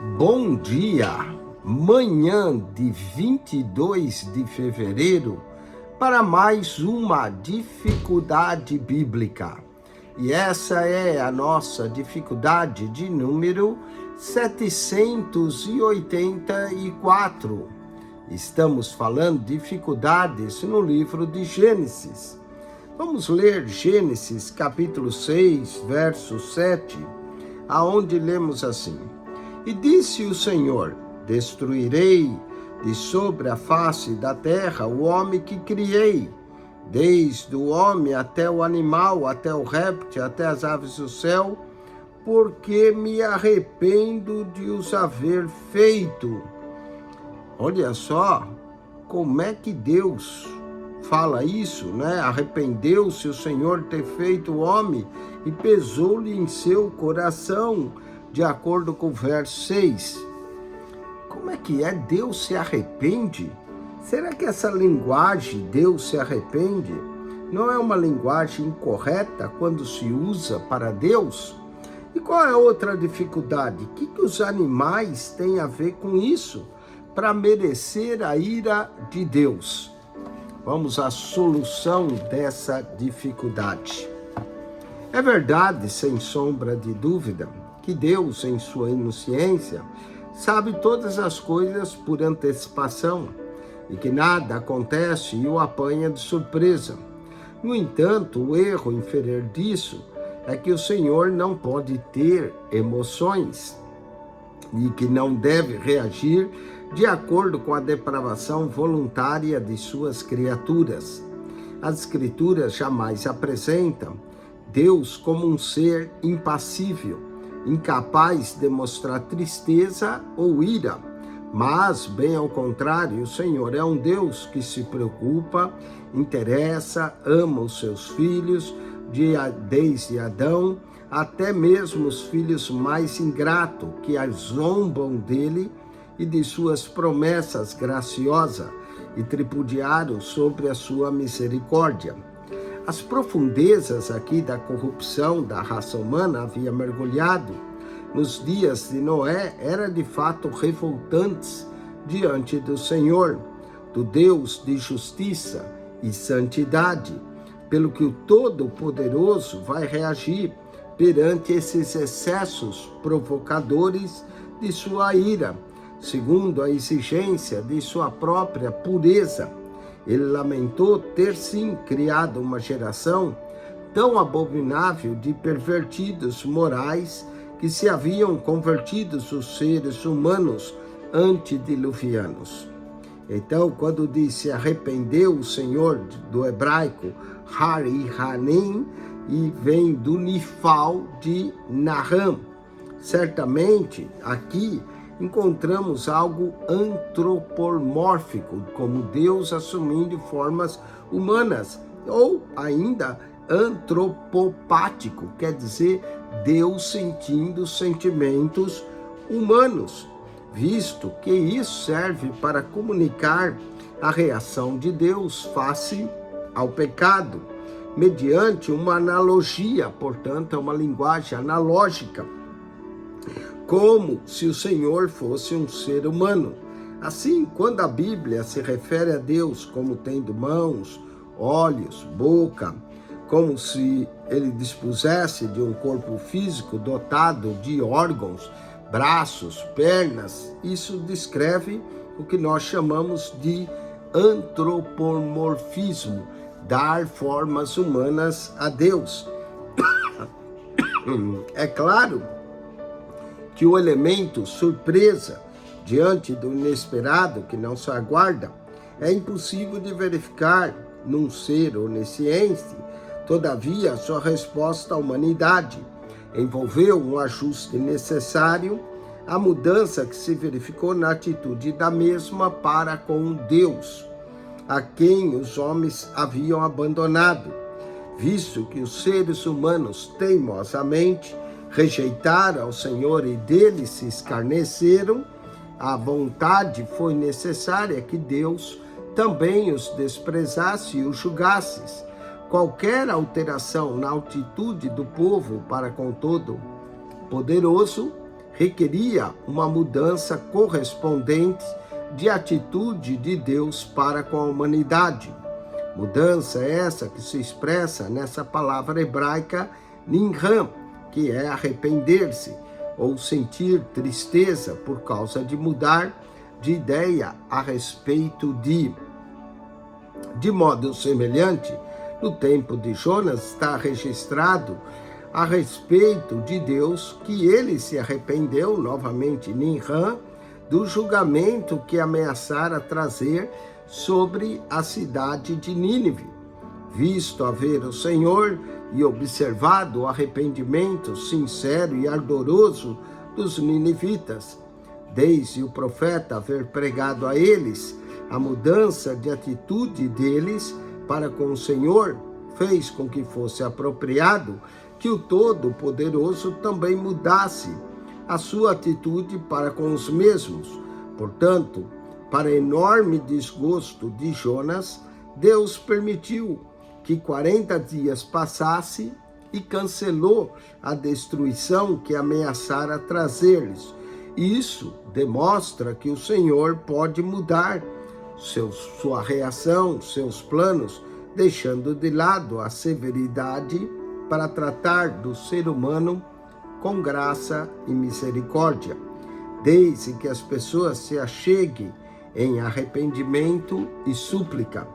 Bom dia, manhã de 22 de fevereiro, para mais uma dificuldade bíblica. E essa é a nossa dificuldade de número 784. Estamos falando de dificuldades no livro de Gênesis. Vamos ler Gênesis capítulo 6, verso 7, aonde lemos assim: E disse o Senhor: Destruirei de sobre a face da terra o homem que criei, desde o homem até o animal, até o réptil, até as aves do céu, porque me arrependo de os haver feito. Olha só como é que Deus fala isso, né? Arrependeu-se o Senhor ter feito o homem e pesou-lhe em seu coração, de acordo com o verso 6. Como é que é? Deus se arrepende? Será que essa linguagem, Deus se arrepende, não é uma linguagem incorreta quando se usa para Deus? E qual é a outra dificuldade? O que os animais têm a ver com isso para merecer a ira de Deus? Vamos à solução dessa dificuldade. É verdade, sem sombra de dúvida, que Deus, em sua onisciência, sabe todas as coisas por antecipação e que nada acontece e o apanha de surpresa. No entanto, o erro inferir disso é que o Senhor não pode ter emoções e que não deve reagir de acordo com a depravação voluntária de suas criaturas. As Escrituras jamais apresentam Deus como um ser impassível, incapaz de mostrar tristeza ou ira, mas, bem ao contrário, o Senhor é um Deus que se preocupa, interessa, ama os seus filhos, desde Adão até mesmo os filhos mais ingratos, que zombam dele e de suas promessas graciosas e tripudiaram sobre a sua misericórdia. As profundezas aqui da corrupção da raça humana havia mergulhado nos dias de Noé eram de fato revoltantes diante do Senhor, do Deus de justiça e santidade, pelo que o Todo-Poderoso vai reagir perante esses excessos provocadores de sua ira, segundo a exigência de sua própria pureza. Ele lamentou ter sim criado uma geração tão abominável de pervertidos morais que se haviam convertido os seres humanos antediluvianos. Então, quando disse arrependeu o Senhor, do hebraico Harihanim, e vem do Nifal de Naham. Certamente, aqui encontramos algo antropomórfico, como Deus assumindo formas humanas, ou ainda antropopático, quer dizer, Deus sentindo sentimentos humanos, visto que isso serve para comunicar a reação de Deus face ao pecado, mediante uma analogia, portanto, é uma linguagem analógica, como se o Senhor fosse um ser humano. Assim, quando a Bíblia se refere a Deus como tendo mãos, olhos, boca, como se ele dispusesse de um corpo físico dotado de órgãos, braços, pernas, isso descreve o que nós chamamos de antropomorfismo, dar formas humanas a Deus. É claro que o elemento surpresa diante do inesperado que não se aguarda é impossível de verificar num ser onisciente. Todavia, sua resposta à humanidade envolveu um ajuste necessário, a mudança que se verificou na atitude da mesma para com Deus, a quem os homens haviam abandonado, visto que os seres humanos teimosamente rejeitaram ao Senhor e dele se escarneceram. A vontade foi necessária que Deus também os desprezasse e os julgasse. Qualquer alteração na atitude do povo para com todo poderoso requeria uma mudança correspondente de atitude de Deus para com a humanidade. Mudança essa que se expressa nessa palavra hebraica ninram, que é arrepender-se ou sentir tristeza por causa de mudar de ideia a respeito de. De modo semelhante, no tempo de Jonas está registrado a respeito de Deus que ele se arrependeu, novamente ninram, do julgamento que ameaçara trazer sobre a cidade de Nínive, visto haver o Senhor e observado o arrependimento sincero e ardoroso dos ninivitas, desde o profeta haver pregado a eles a mudança de atitude deles para com o Senhor, fez com que fosse apropriado que o Todo-Poderoso também mudasse a sua atitude para com os mesmos. Portanto, para enorme desgosto de Jonas, Deus permitiu que 40 dias passasse e cancelou a destruição que ameaçara trazer-lhes. Isso demonstra que o Senhor pode mudar sua reação, seus planos, deixando de lado a severidade para tratar do ser humano com graça e misericórdia, desde que as pessoas se acheguem em arrependimento e súplica.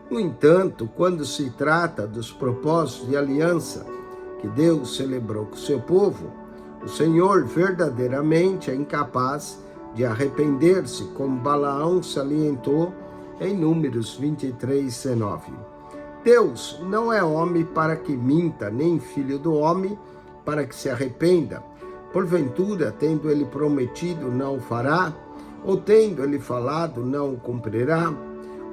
No entanto, quando se trata dos propósitos de aliança que Deus celebrou com seu povo, o Senhor verdadeiramente é incapaz de arrepender-se, como Balaão salientou em Números 23:19. Deus não é homem para que minta, nem filho do homem para que se arrependa. Porventura, tendo ele prometido, não o fará? Ou tendo ele falado, não o cumprirá?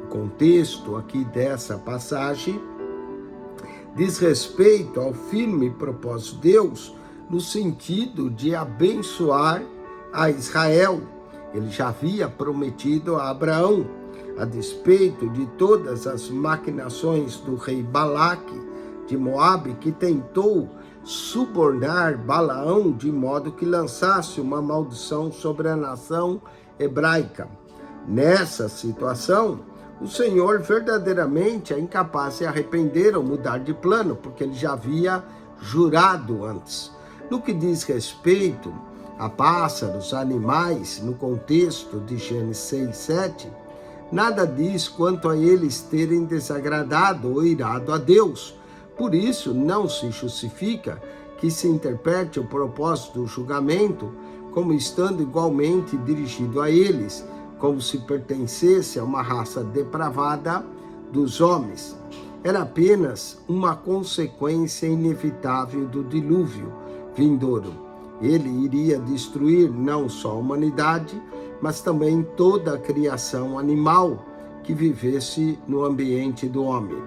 O contexto aqui dessa passagem diz respeito ao firme propósito de Deus, no sentido de abençoar a Israel. Ele já havia prometido a Abraão, a despeito de todas as maquinações do rei Balaque de Moabe, que tentou subornar Balaão de modo que lançasse uma maldição sobre a nação hebraica. Nessa situação, o Senhor verdadeiramente é incapaz de arrepender ou mudar de plano, porque ele já havia jurado antes. No que diz respeito a pássaros, animais, no contexto de Gênesis 6:7, nada diz quanto a eles terem desagradado ou irado a Deus. Por isso, não se justifica que se interprete o propósito do julgamento como estando igualmente dirigido a eles, como se pertencesse a uma raça depravada dos homens. Era apenas uma consequência inevitável do dilúvio vindouro. Ele iria destruir não só a humanidade, mas também toda a criação animal que vivesse no ambiente do homem.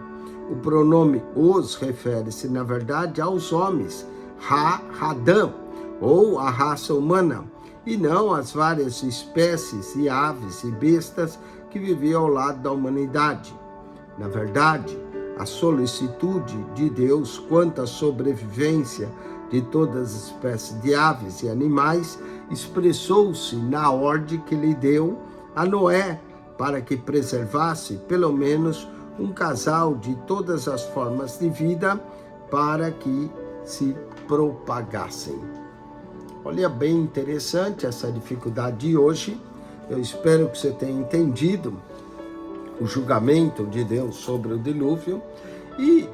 O pronome os refere-se, na verdade, aos homens, Ha-Hadam, ou a raça humana, e não às várias espécies de aves e bestas que viviam ao lado da humanidade. Na verdade, a solicitude de Deus quanto à sobrevivência de todas as espécies de aves e animais expressou-se na ordem que lhe deu a Noé, para que preservasse pelo menos um casal de todas as formas de vida para que se propagassem. Olha, bem interessante essa dificuldade de hoje. Eu espero que você tenha entendido o julgamento de Deus sobre o dilúvio e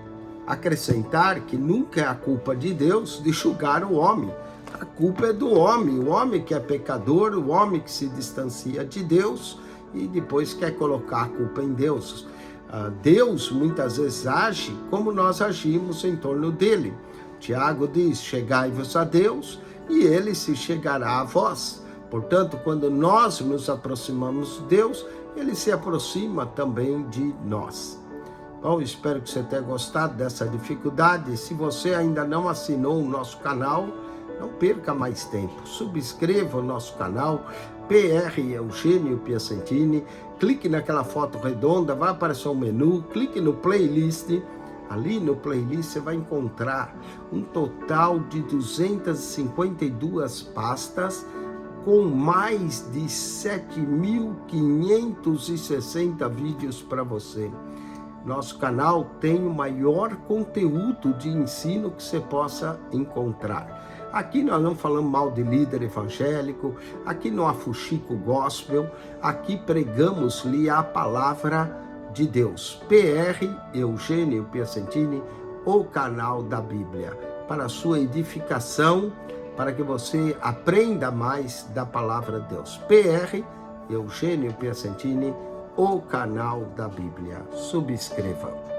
acrescentar que nunca é a culpa de Deus de julgar o homem. A culpa é do homem, o homem que é pecador, o homem que se distancia de Deus e depois quer colocar a culpa em Deus. Deus muitas vezes age como nós agimos em torno dele. Tiago diz: chegai-vos a Deus e ele se chegará a vós. Portanto, quando nós nos aproximamos de Deus, ele se aproxima também de nós. Bom, espero que você tenha gostado dessa dificuldade. Se você ainda não assinou o nosso canal, não perca mais tempo. Subscreva o nosso canal, PR Eugênio Piacentini. Clique naquela foto redonda, vai aparecer um menu, clique no playlist, Ali no playlist você vai encontrar um total de 252 pastas com mais de 7.560 vídeos para você. Nosso canal tem o maior conteúdo de ensino que você possa encontrar. Aqui nós não falamos mal de líder evangélico, aqui não há fuxico gospel, aqui pregamos-lhe a palavra de Deus. PR Eugênio Piacentini, o canal da Bíblia, para a sua edificação, para que você aprenda mais da palavra de Deus. PR Eugênio Piacentini, o canal da Bíblia. Subscreva.